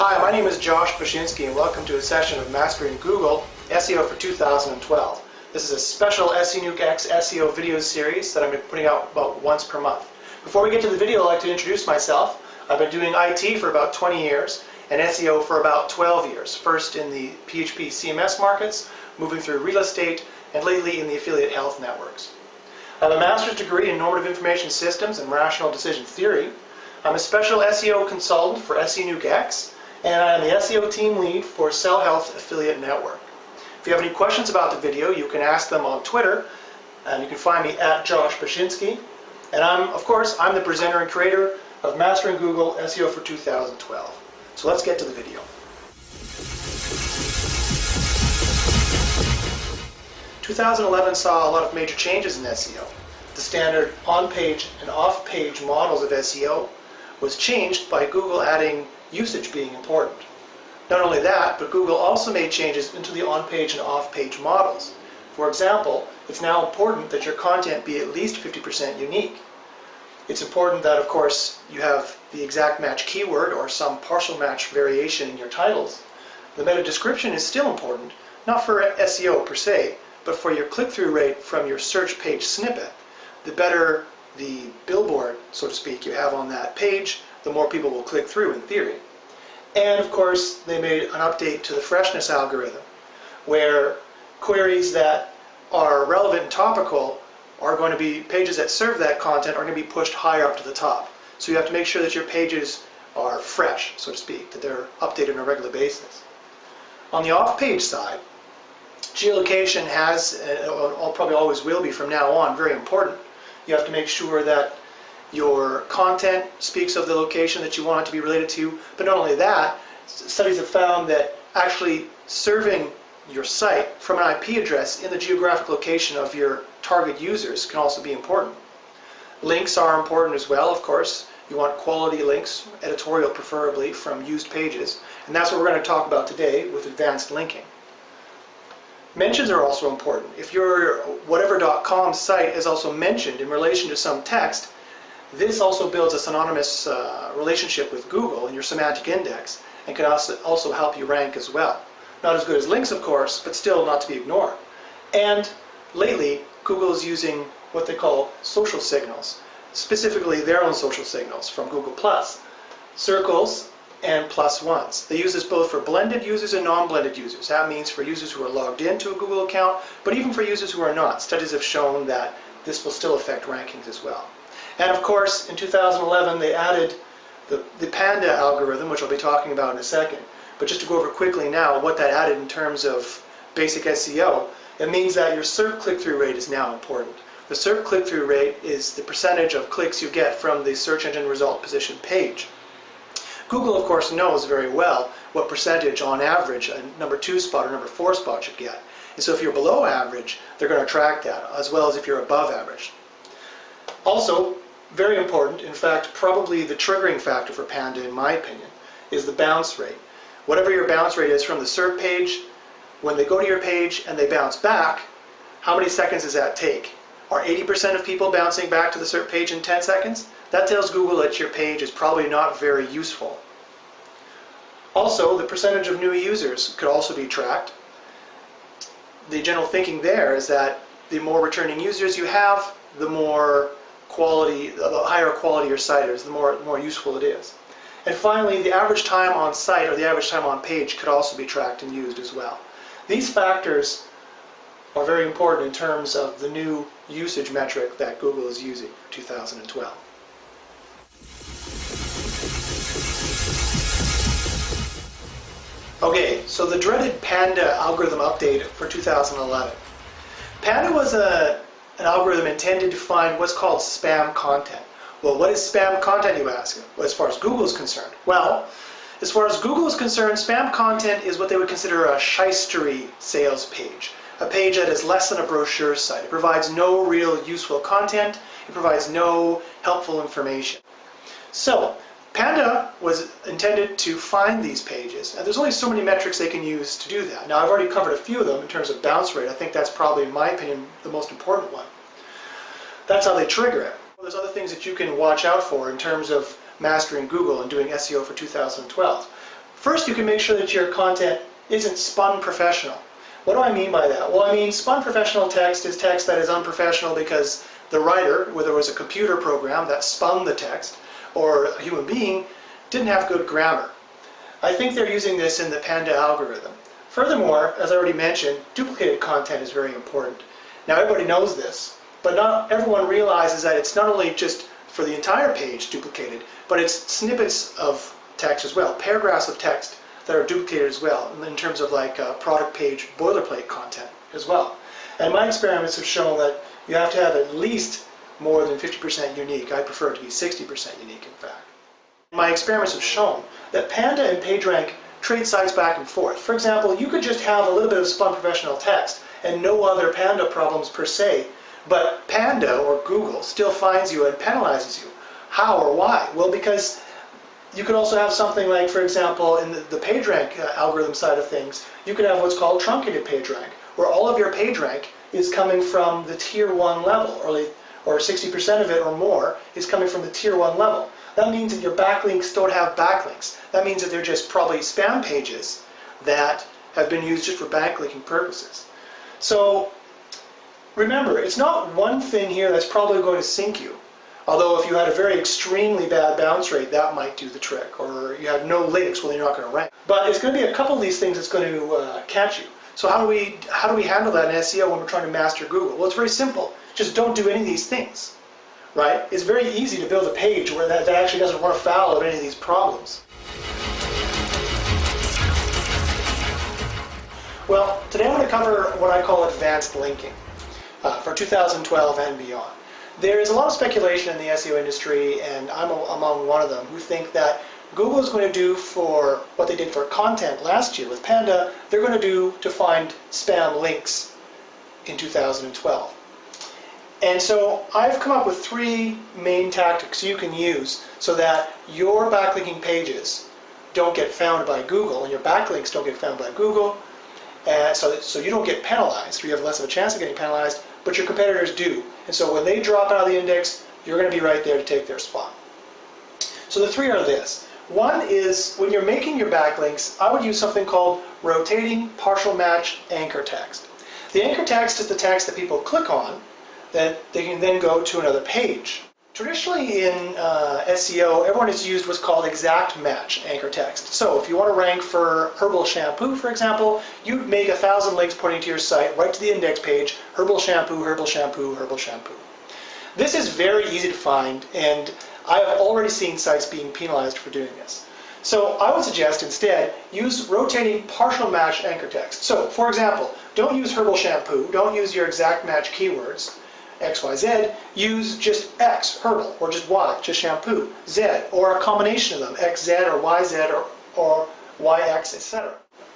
Hi, my name is Josh Pashinsky and welcome to a session of Mastering Google SEO for 2012. This is a special SENukeX SEO video series that I'm putting out about once per month. Before we get to the video, I'd like to introduce myself. I've been doing IT for about 20 years and SEO for about 12 years. First in the PHP CMS markets, moving through real estate, and lately in the affiliate health networks. I have a master's degree in normative information systems and rational decision theory. I'm a special SEO consultant for SENukeX, and I'm the SEO team lead for Cell Health Affiliate Network. If you have any questions about the video, you can ask them on Twitter, and you can find me at Josh Pashinsky. And of course, I'm the presenter and creator of Mastering Google SEO for 2012. So let's get to the video. – 2011 saw a lot of major changes in SEO. The standard on-page and off-page models of SEO was changed by Google adding usage being important. Not only that, but Google also made changes into the on-page and off-page models. For example, it's now important that your content be at least 50% unique. It's important that, of course, you have the exact match keyword or some partial match variation in your titles. The meta description is still important, not for SEO per se, but for your click-through rate from your search page snippet. The better the billboard, so to speak, you have on that page, the more people will click through in theory. And of course, they made an update to the freshness algorithm, where queries that are relevant and topical are going to be, pages that serve that content are going to be pushed higher up to the top. So you have to make sure that your pages are fresh, so to speak, that they're updated on a regular basis. On the off-page side, geolocation has, probably always will be from now on, very important. You have to make sure that your content speaks of the location that you want it to be related to, but not only that, studies have found that actually serving your site from an IP address in the geographic location of your target users can also be important. Links are important as well, of course. You want quality links, editorial preferably, from used pages, and that's what we're going to talk about today with advanced linking. Mentions are also important. If your whatever.com site is also mentioned in relation to some text, this also builds a synonymous relationship with Google in your semantic index and can also help you rank as well. Not as good as links, of course, but still not to be ignored. And lately, Google is using what they call social signals, specifically their own social signals from Google+, circles and +1s. They use this both for blended users and non-blended users. That means for users who are logged into a Google account, but even for users who are not. Studies have shown that this will still affect rankings as well. And of course, in 2011, they added the Panda algorithm, which I'll be talking about in a second. But just to go over quickly now what that added in terms of basic SEO, it means that your SERP click-through rate is now important. The SERP click-through rate is the percentage of clicks you get from the search engine result position page. Google, of course, knows very well what percentage on average a number 2 spot or number 4 spot should get. And so if you're below average, they're going to track that, as well as if you're above average. Also, very important, in fact, probably the triggering factor for Panda, in my opinion, is the bounce rate. Whatever your bounce rate is from the SERP page, when they go to your page and they bounce back, how many seconds does that take? Are 80% of people bouncing back to the SERP page in 10 seconds? That tells Google that your page is probably not very useful. Also, the percentage of new users could also be tracked. The general thinking there is that the more returning users you have, the more quality, the higher quality your site is, the more useful it is. And finally, the average time on site or the average time on page could also be tracked and used as well. These factors are very important in terms of the new usage metric that Google is using for 2012. Okay, so the dreaded Panda algorithm update for 2011. Panda was an algorithm intended to find what's called spam content. Well, what is spam content, you ask? Well, as far as Google is concerned. Well, as far as Google is concerned, spam content is what they would consider a shystery sales page. A page that is less than a brochure site. It provides no real useful content. It provides no helpful information. So, Panda was intended to find these pages, and there's only so many metrics they can use to do that. Now, I've already covered a few of them in terms of bounce rate. I think that's probably, in my opinion, the most important one. That's how they trigger it. There's other things that you can watch out for in terms of mastering Google and doing SEO for 2012. First, you can make sure that your content isn't spun professional. What do I mean by that? Well, I mean spun professional text is text that is unprofessional because the writer, whether it was a computer program that spun the text or a human being, didn't have good grammar. I think they're using this in the Panda algorithm. Furthermore, as I already mentioned, duplicated content is very important. Now everybody knows this, but not everyone realizes that it's not only just for the entire page duplicated, but it's snippets of text as well, paragraphs of text that are duplicated as well, in terms of like product page boilerplate content as well. And my experiments have shown that you have to have at least more than 50% unique. I prefer it to be 60% unique, in fact. My experiments have shown that Panda and PageRank trade sites back and forth. For example, you could just have a little bit of spun professional text and no other Panda problems per se, but Panda or Google still finds you and penalizes you. How or why? Well, because you could also have something like, for example, in the PageRank algorithm side of things, you could have what's called truncated PageRank, where all of your PageRank is coming from the tier 1 level, or 60% of it or more is coming from the tier 1 level. That means that your backlinks don't have backlinks. That means that they're just probably spam pages that have been used just for backlinking purposes. So remember, it's not one thing here that's probably going to sink you. Although if you had a very extremely bad bounce rate, that might do the trick. Or you have no links, well, you're not going to rank. But it's going to be a couple of these things that's going to catch you. So how do we handle that in SEO when we're trying to master Google? Well, it's very simple. Just don't do any of these things, right? It's very easy to build a page where that actually doesn't run afoul of any of these problems. Well, today I'm going to cover what I call advanced linking for 2012 and beyond. There is a lot of speculation in the SEO industry, and I'm among one of them, who think that Google is going to do for what they did for content last year with Panda, they're going to do to find spam links in 2012. And so I've come up with 3 main tactics you can use so that your backlinking pages don't get found by Google and your backlinks don't get found by Google, so you don't get penalized, or you have less of a chance of getting penalized, but your competitors do. And so when they drop out of the index, you're going to be right there to take their spot. So the 3 are this. One is, when you're making your backlinks, I would use something called rotating partial match anchor text. The anchor text is the text that people click on, that they can then go to another page. Traditionally in SEO, everyone has used what's called exact match anchor text. So if you want to rank for herbal shampoo, for example, you'd make 1,000 links pointing to your site right to the index page, herbal shampoo, herbal shampoo, herbal shampoo. This is very easy to find, and I have already seen sites being penalized for doing this. So I would suggest instead use rotating partial match anchor text. So for example, don't use herbal shampoo, don't use your exact match keywords, X, Y, Z, use just X, herbal, or just Y, just shampoo, Z, or a combination of them, XZ or YZ or YX, etc.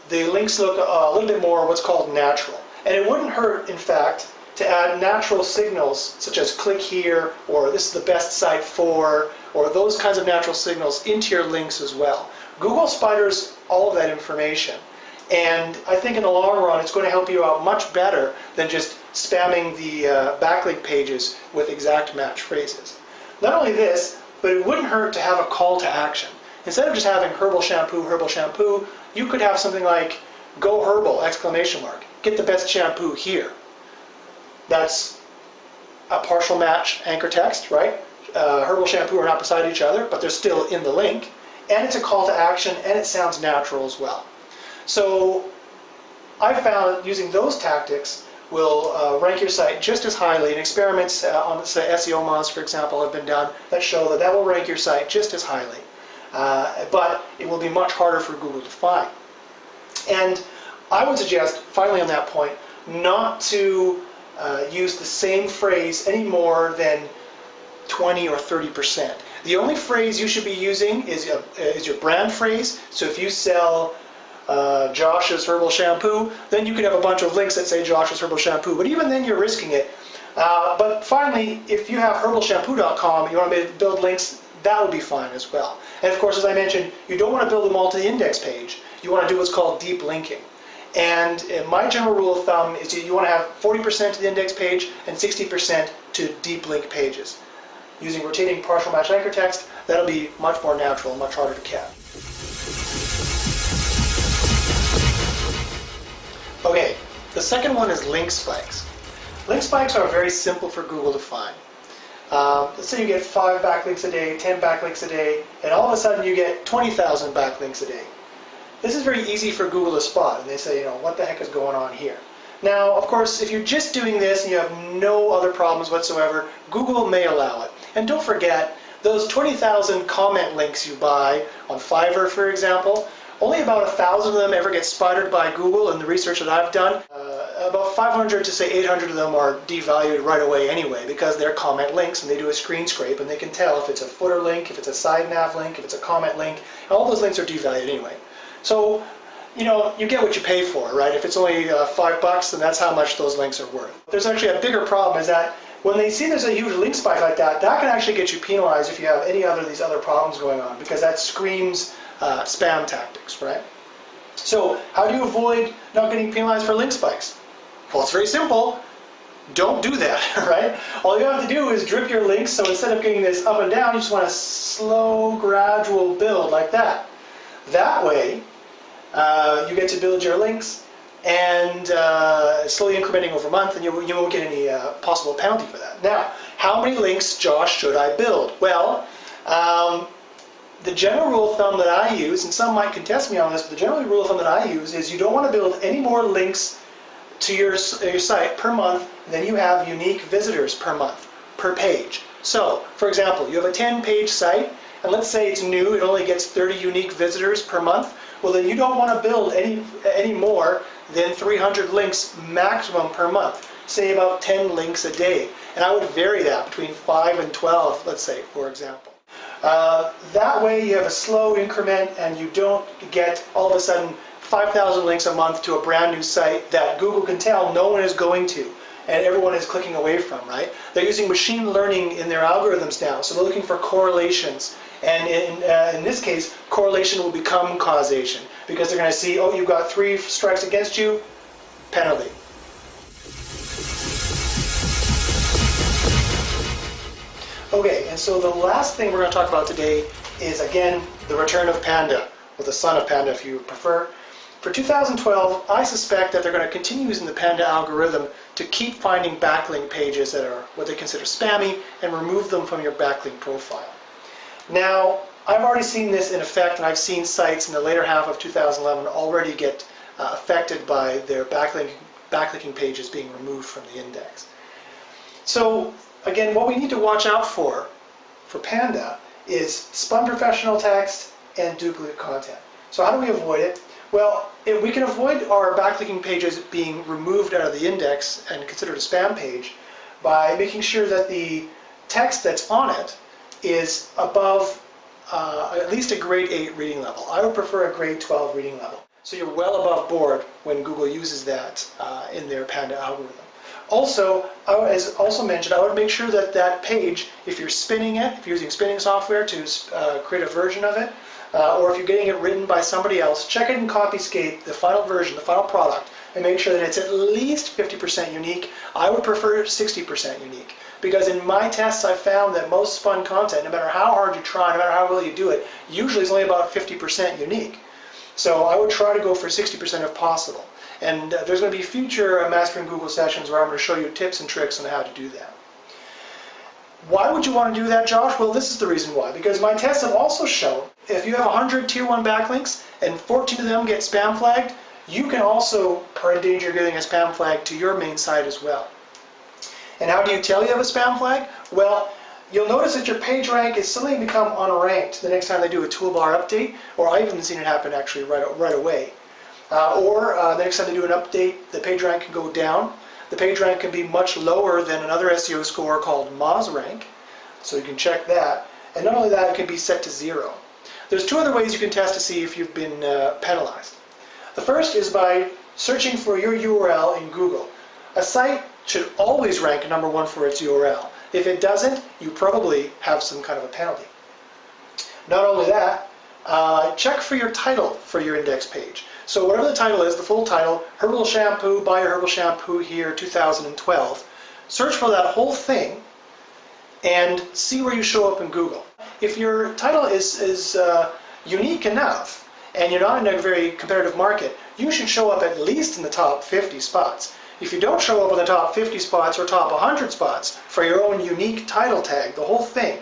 The links look a little bit more what's called natural. And it wouldn't hurt, in fact, to add natural signals such as click here, or this is the best site for, or those kinds of natural signals into your links as well. Google spiders all of that information. And I think in the long run, it's going to help you out much better than just spamming the backlink pages with exact match phrases. Not only this, but it wouldn't hurt to have a call to action. Instead of just having herbal shampoo, you could have something like go herbal, exclamation mark. Get the best shampoo here. That's a partial match anchor text, right? Herbal shampoo are not beside each other, but they're still in the link. And it's a call to action, and it sounds natural as well. So I found using those tactics will rank your site just as highly, and experiments on say SEO Monster, for example, have been done that show that that will rank your site just as highly. But it will be much harder for Google to find. And I would suggest, finally on that point, not to use the same phrase any more than 20 or 30%. The only phrase you should be using is your brand phrase. So if you sell Josh's Herbal Shampoo, then you could have a bunch of links that say Josh's Herbal Shampoo, but even then you're risking it. But finally, if you have herbalshampoo.com, you want to build links, that would be fine as well. And of course, as I mentioned, you don't want to build them all to the index page. You want to do what's called deep linking. And my general rule of thumb is you want to have 40% to the index page and 60% to deep link pages. Using rotating partial match anchor text, that'll be much more natural and much harder to catch. Okay, the second one is link spikes. Link spikes are very simple for Google to find. Let's say you get 5 backlinks a day, 10 backlinks a day, and all of a sudden you get 20,000 backlinks a day. This is very easy for Google to spot, and they say, what the heck is going on here? Now, of course, if you're just doing this and you have no other problems whatsoever, Google may allow it. And don't forget, those 20,000 comment links you buy on Fiverr, for example, only about 1,000 of them ever get spotted by Google in the research that I've done. About 500 to say 800 of them are devalued right away anyway because they're comment links and they do a screen scrape and they can tell if it's a footer link, if it's a side nav link, if it's a comment link, and all those links are devalued anyway. So, you get what you pay for, right? If it's only $5, then that's how much those links are worth. There's actually a bigger problem is that when they see there's a huge link spike like that, that can actually get you penalized if you have any of these other problems going on because that screams spam tactics, right? So how do you avoid not getting penalized for link spikes? Well, it's very simple. Don't do that, right? All you have to do is drip your links, so instead of getting this up and down, you just want a slow, gradual build like that. That way, you get to build your links and slowly incrementing over a month, and you won't get any possible penalty for that. Now, how many links, Josh, should I build? Well, the general rule of thumb that I use, and some might contest me on this, but the general rule of thumb that I use is you don't want to build any more links to your site per month than you have unique visitors per month, per page. So, for example, you have a 10-page site, and let's say it's new, it only gets 30 unique visitors per month. Well, then you don't want to build any more than 300 links maximum per month. Say about 10 links a day. And I would vary that between 5 and 12, let's say, for example. That way you have a slow increment and you don't get all of a sudden 5,000 links a month to a brand new site that Google can tell no one is going to and everyone is clicking away from, right? They're using machine learning in their algorithms now, so they're looking for correlations. And in this case, correlation will become causation because they're going to see, oh, you've got 3 strikes against you, penalty. Okay, and so the last thing we're going to talk about today is, again, the return of Panda, or the son of Panda if you prefer. For 2012, I suspect that they're going to continue using the Panda algorithm to keep finding backlink pages that are what they consider spammy and remove them from your backlink profile. Now, I've already seen this in effect, and I've seen sites in the later half of 2011 already get affected by their backlinking pages being removed from the index. So, again, what we need to watch out for Panda is spun professional text and duplicate content. So how do we avoid it? Well, if we can avoid our backlinking pages being removed out of the index and considered a spam page by making sure that the text that's on it is above at least a grade 8 reading level. I would prefer a grade 12 reading level. So you're well above board when Google uses that in their Panda algorithm. Also, as also mentioned, I would make sure that that page, if you're spinning it, if you're using spinning software to create a version of it, or if you're getting it written by somebody else, check it in Copyscape, the final version, the final product, and make sure that it's at least 50% unique. I would prefer 60% unique. Because in my tests, I found that most spun content, no matter how hard you try, no matter how well you do it, usually is only about 50% unique. So I would try to go for 60% if possible. And there's going to be future Mastering Google sessions where I'm going to show you tips and tricks on how to do that. Why would you want to do that, Josh? Well, this is the reason why. Because my tests have also shown if you have 100 Tier 1 backlinks and 14 of them get spam flagged, you can also are in danger of getting a spam flag to your main site as well. And how do you tell you have a spam flag? Well, you'll notice that your page rank is suddenly become unranked the next time they do a toolbar update, or I've even seen it happen actually right away. The next time they do an update, the page rank can go down. The page rank can be much lower than another SEO score called Moz rank, so you can check that. And not only that, it can be set to 0. There's 2 other ways you can test to see if you've been penalized. The first is by searching for your URL in Google. A site should always rank number 1 for its URL. If it doesn't, you probably have some kind of a penalty. Not only that, check for your title for your index page. So whatever the title is, the full title, Herbal Shampoo, Buy Your Herbal Shampoo Here 2012, search for that whole thing and see where you show up in Google. If your title is unique enough and you're not in a very competitive market, you should show up at least in the top 50 spots. If you don't show up in the top 50 spots or top 100 spots for your own unique title tag, the whole thing,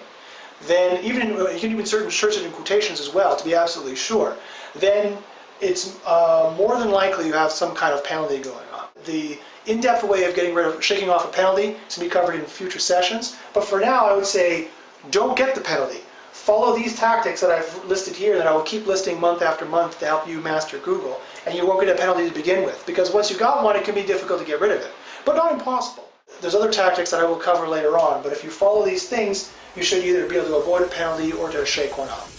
then you can even search it in quotations as well to be absolutely sure, then it's more than likely you have some kind of penalty going on. The in-depth way of shaking off a penalty is to be covered in future sessions, but for now I would say don't get the penalty. Follow these tactics that I've listed here that I will keep listing month after month to help you master Google, and you won't get a penalty to begin with, because once you've got one it can be difficult to get rid of it, but not impossible. There's other tactics that I will cover later on, but if you follow these things, you should either be able to avoid a penalty or to shake one off.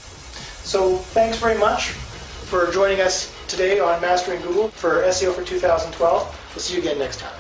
So thanks very much for joining us today on Mastering Google for SEO for 2012. We'll see you again next time.